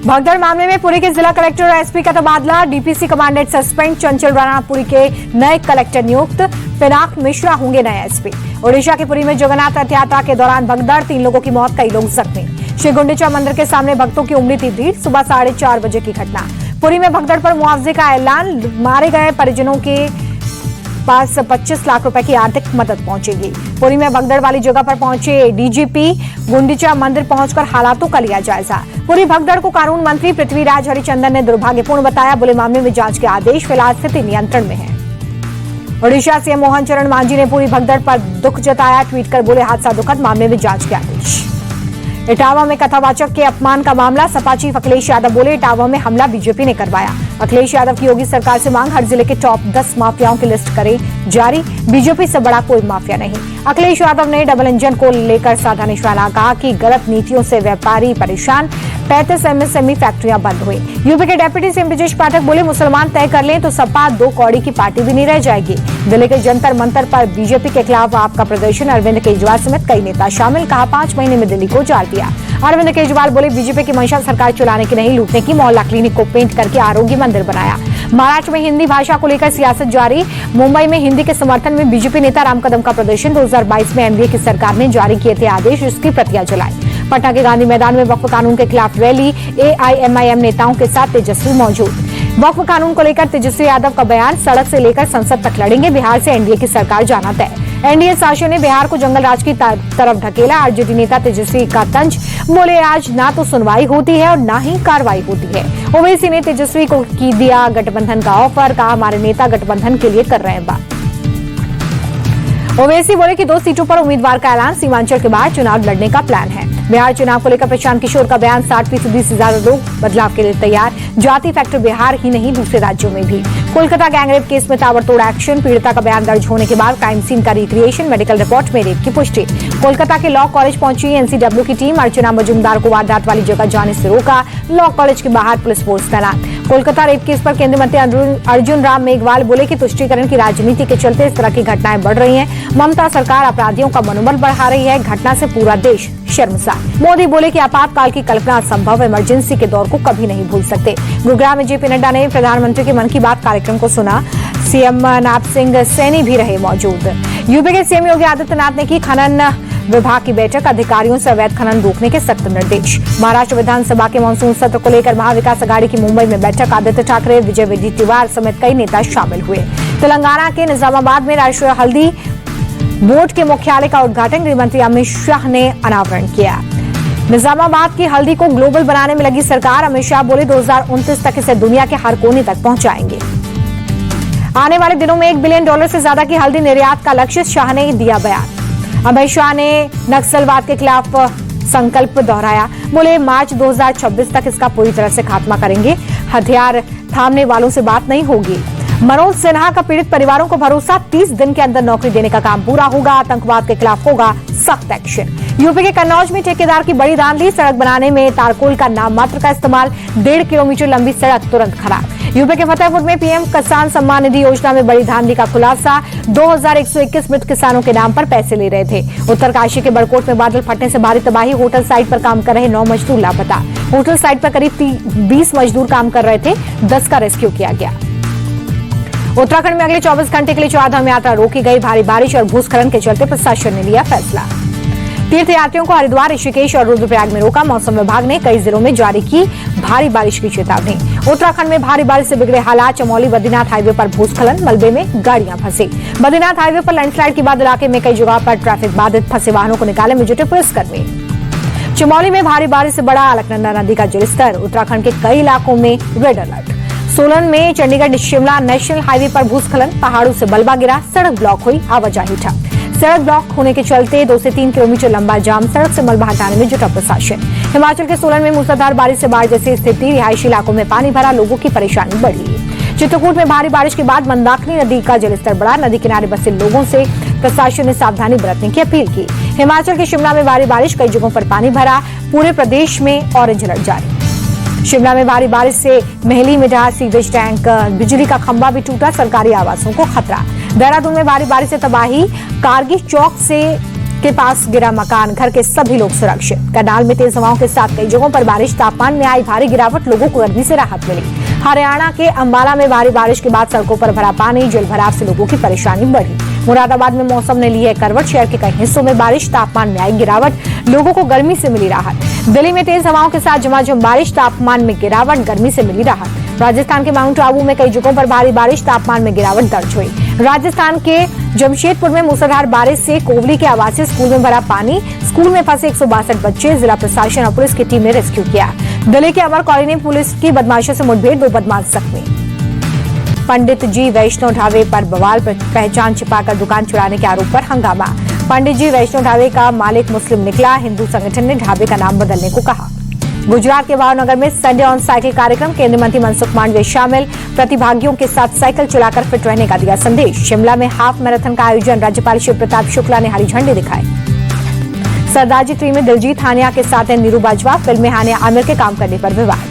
भगदड़ मामले में पुरी के जिला कलेक्टर और एसपी का तबादला। डीपीसी कमांडेंट सस्पेंड, चंचल राणा पुरी के नए कलेक्टर नियुक्त। पिनाक मिश्रा होंगे नए एसपी। ओडिशा के पुरी में जगन्नाथ रथ यात्रा के दौरान भगदड़, 3 लोगों की मौत, कई लोग जख्मी। श्री गुंडीचा मंदिर के सामने भक्तों की उमड़ी थी भीड़। सुबह 4:30 बजे की घटना। पुरी में भगदड़ पर मुआवजे का ऐलान। मारे गए परिजनों के पास 25 लाख रुपए की आर्थिक मदद पहुंचेगी। पुरी में भगदड़ वाली जगह पर पहुंचे डीजीपी। गुंडीचा मंदिर पहुंचकर हालातों का लिया जायजा। पुरी भगदड़ को कानून मंत्री पृथ्वीराज हरिचंदन ने दुर्भाग्यपूर्ण बताया। बोले मामले में जांच के आदेश, फिलहाल स्थिति नियंत्रण में है। ओडिशा सीएम मोहन चरण मांझी ने पूरी भगदड़ पर दुख जताया। ट्वीट कर बोले हादसा दुखद, मामले में जांच के आदेश। इटावा में कथावाचक के अपमान का मामला। सपा चीफ अखिलेश यादव बोले इटावा में हमला बीजेपी ने करवाया। अखिलेश यादव की योगी सरकार से मांग, हर जिले के टॉप 10 माफियाओं की लिस्ट करे जारी। बीजेपी से बड़ा कोई माफिया नहीं। अखिलेश यादव ने डबल इंजन को लेकर साधा निशाना। कहा कि गलत नीतियों से व्यापारी परेशान। 35 एमएसएमई फैक्ट्रियां बंद हुई। यूपी के डेप्यूटी सीएम ब्रजेश पाठक बोले मुसलमान तय कर लें तो सपा 2 कौड़ी की पार्टी भी नहीं रह जाएगी। दिल्ली के जंतर मंतर पर बीजेपी के खिलाफ आपका प्रदर्शन। अरविंद केजरीवाल समेत कई नेता शामिल। कहा 5 महीने में दिल्ली को उजाड़ दिया। अरविंद केजरीवाल बोले बीजेपी की मंशा सरकार चलाने की नहीं, लूटने की। मोहल्ला क्लिनिक को पेंट करके आरोग्य मंदिर बनाया। महाराष्ट्र में हिंदी भाषा को लेकर सियासत जारी। मुंबई में हिंदी के समर्थन में बीजेपी नेता राम कदम का प्रदर्शन। 2022 में एनडीए की सरकार ने जारी किए थे आदेश, जिसकी प्रतियां जलाई। पटना के गांधी मैदान में वक्फ कानून के खिलाफ रैली। एआईएमआईएम नेताओं के साथ तेजस्वी मौजूद। वक्फ कानून को लेकर तेजस्वी यादव का बयान, सड़क से लेकर संसद तक लड़ेंगे। बिहार से एनडीए की सरकार जाना तय। एनडीए शासन ने बिहार को जंगल राज की तरफ ढकेला। आरजेडी नेता तेजस्वी का तंज। बोले आज ना तो सुनवाई होती है और ना ही कार्रवाई होती है। ओवैसी ने तेजस्वी को की दिया गठबंधन का ऑफर। कहा हमारे नेता गठबंधन के लिए कर रहे हैं बात। ओवैसी बोले कि 2 सीटों पर उम्मीदवार का ऐलान। सीमांचल के बाद चुनाव लड़ने का प्लान है। बिहार चुनाव को लेकर प्रशांत किशोर का बयान। 60% से ज्यादा लोग बदलाव के लिए तैयार। जाति फैक्टर बिहार ही नहीं दूसरे राज्यों में भी। कोलकाता गैंगरेप केस में ताबड़तोड़ एक्शन। पीड़िता का बयान दर्ज होने के बाद क्राइम सीन का रिक्रिएशन। मेडिकल रिपोर्ट में रेप की पुष्टि। कोलकाता के लॉ कॉलेज पहुंची एनसीडब्ल्यू की टीम। अर्चना मजूमदार को वारदात वाली जगह जाने से रोका। लॉ कॉलेज के बाहर पुलिस फोर्स तैनात। कोलकाता रेप केस पर केंद्रीय मंत्री अर्जुन राम मेघवाल बोले कि तुष्टीकरण की राजनीति के चलते इस तरह की घटनाएं बढ़ रही हैं। ममता सरकार अपराधियों का मनोबल बढ़ा रही है। घटना से पूरा देश शर्मसार। मोदी बोले कि आपातकाल की कल्पना असंभव, इमरजेंसी के दौर को कभी नहीं भूल सकते। गुरुग्राम में जेपी नड्डा ने प्रधानमंत्री के मन की बात कार्यक्रम को सुना। सीएम नाथ सिंह सैनी भी रहे मौजूद। यूपी के सीएम योगी आदित्यनाथ ने की खनन विभाग की बैठक। अधिकारियों से अवैध खनन रोकने के सख्त निर्देश। महाराष्ट्र विधानसभा के मानसून सत्र को लेकर महाविकास अघाड़ी की मुंबई में बैठक। आदित्य ठाकरे, विजय वडेट्टीवार समेत कई नेता शामिल हुए। तेलंगाना के निजामाबाद में राष्ट्रीय हल्दी बोर्ड के मुख्यालय का उद्घाटन गृह मंत्री अमित शाह ने अनावरण किया। निजामाबाद की हल्दी को ग्लोबल बनाने में लगी सरकार। अमित शाह बोले 2029 तक इसे दुनिया के हर कोने तक पहुंचाएंगे। आने वाले दिनों में $1 बिलियन से ज्यादा की हल्दी निर्यात का लक्ष्य, शाह ने दिया बयान। अमित शाह ने नक्सलवाद के खिलाफ संकल्प दोहराया। बोले मार्च 2026 तक इसका पूरी तरह से खात्मा करेंगे। हथियार थामने वालों से बात नहीं होगी। मनोज सिन्हा का पीड़ित परिवारों को भरोसा, 30 दिन के अंदर नौकरी देने का काम पूरा होगा। आतंकवाद के खिलाफ होगा सख्त एक्शन। यूपी के कन्नौज में ठेकेदार की बड़ी धांधली। सड़क बनाने में तारकोल का नाम मात्र का इस्तेमाल। 1.5 किलोमीटर लंबी सड़क तुरंत खराब। यूपी के फतेहपुर में पीएम किसान सम्मान निधि योजना में बड़ी धांधली का खुलासा। 2121 मृत किसानों के नाम पर पैसे ले रहे थे। उत्तरकाशी के बड़कोट में बादल फटने से भारी तबाही। होटल साइट पर काम कर रहे 9 मजदूर लापता। होटल साइट पर करीब 20 मजदूर काम कर रहे थे। 10 का रेस्क्यू किया गया। उत्तराखंड में अगले 24 घंटे के लिए 4 धाम यात्रा रोकी गई। भारी बारिश और भूस्खलन के चलते प्रशासन ने लिया फैसला। तीर्थयात्रियों को हरिद्वार, ऋषिकेश और रुद्रप्रयाग में रोका। मौसम विभाग ने कई जिलों में जारी की भारी बारिश की चेतावनी। उत्तराखंड में भारी बारिश से बिगड़े हालात। चमोली बद्रीनाथ हाईवे पर भूस्खलन, मलबे में गाड़ियां फंसी। बद्रीनाथ हाईवे पर लैंडस्लाइड के बाद इलाके में कई जगह पर ट्रैफिक बाधित। फंसे वाहनों को निकालने में जुटे पुलिसकर्मी। चमोली में भारी बारिश से बढ़ा अलकनंदा नदी का जलस्तर। उत्तराखंड के कई इलाकों में रेड अलर्ट। सोलन में चंडीगढ़ शिमला नेशनल हाईवे पर भूस्खलन। पहाड़ों से मलबा गिरा, सड़क ब्लॉक हुई, आवाजाही ठप। सड़क ब्लॉक होने के चलते 2 से 3 किलोमीटर लंबा जाम। सड़क से मलबा हटाने में जुटा प्रशासन। हिमाचल के सोलन में मूसलाधार बारिश से बाढ़ जैसी स्थिति। रिहायशी इलाकों में पानी भरा, लोगों की परेशानी बढ़ी। चित्रकूट में भारी बारिश के बाद मंदाकिनी नदी का जलस्तर बढ़ा। नदी किनारे बसे लोगों से प्रशासन ने सावधानी बरतने की अपील की। हिमाचल के शिमला में भारी बारिश, कई जगहों पर पानी भरा। पूरे प्रदेश में ऑरेंज अलर्ट जारी। शिमला में भारी बारिश से मेहली में ढहा सीवेज टैंक। बिजली का खंभा भी टूटा। सरकारी आवासों को खतरा। देहरादून में भारी बारिश से तबाही। कारगिल चौक से के पास गिरा मकान, घर के सभी लोग सुरक्षित। करनाल में तेज हवाओं के साथ कई जगहों पर बारिश, तापमान में आई भारी गिरावट, लोगों को गर्मी से राहत मिली। हरियाणा के अंबाला में भारी बारिश के बाद सड़कों पर भरा पानी, जलभराव से लोगों की परेशानी बढ़ी। मुरादाबाद में मौसम ने ली है करवट, शहर के कई हिस्सों में बारिश, तापमान में आई गिरावट, लोगों को गर्मी से मिली राहत। दिल्ली में तेज हवाओं के साथ झमाझम बारिश, तापमान में गिरावट, गर्मी से मिली राहत। राजस्थान के माउंट आबू में कई जगहों पर भारी बारिश, तापमान में गिरावट दर्ज हुई। राजस्थान के जमशेदपुर में मूसलाधार बारिश से कोवली के आवासीय स्कूल में भरा पानी, स्कूल में फंसे 162 बच्चे, जिला प्रशासन और पुलिस की टीम ने रेस्क्यू किया। दिल्ली के अमर कॉलोनी में पुलिस की बदमाशों से मुठभेड़, 2 बदमाश जख्मी। पंडित जी वैष्णव ढाबे पर बवाल, पहचान छिपाकर दुकान चुराने के आरोप पर हंगामा। पंडित जी वैष्णव ढाबे का मालिक मुस्लिम निकला, हिंदू संगठन ने ढाबे का नाम बदलने को कहा। गुजरात के भावनगर में संडे ऑन साइकिल कार्यक्रम, केंद्रीय मंत्री मनसुख मांडविया शामिल, प्रतिभागियों के साथ साइकिल चलाकर फिट रहने का दिया संदेश। शिमला में हाफ मैराथन का आयोजन, राज्यपाल शिव प्रताप शुक्ला ने हरी झंडी दिखाई। सरदार जी 3 में दिलजीत हानिया के साथ है नीरू बाजवा, फिल्म में हानिया आमिर के काम करने पर विवाद।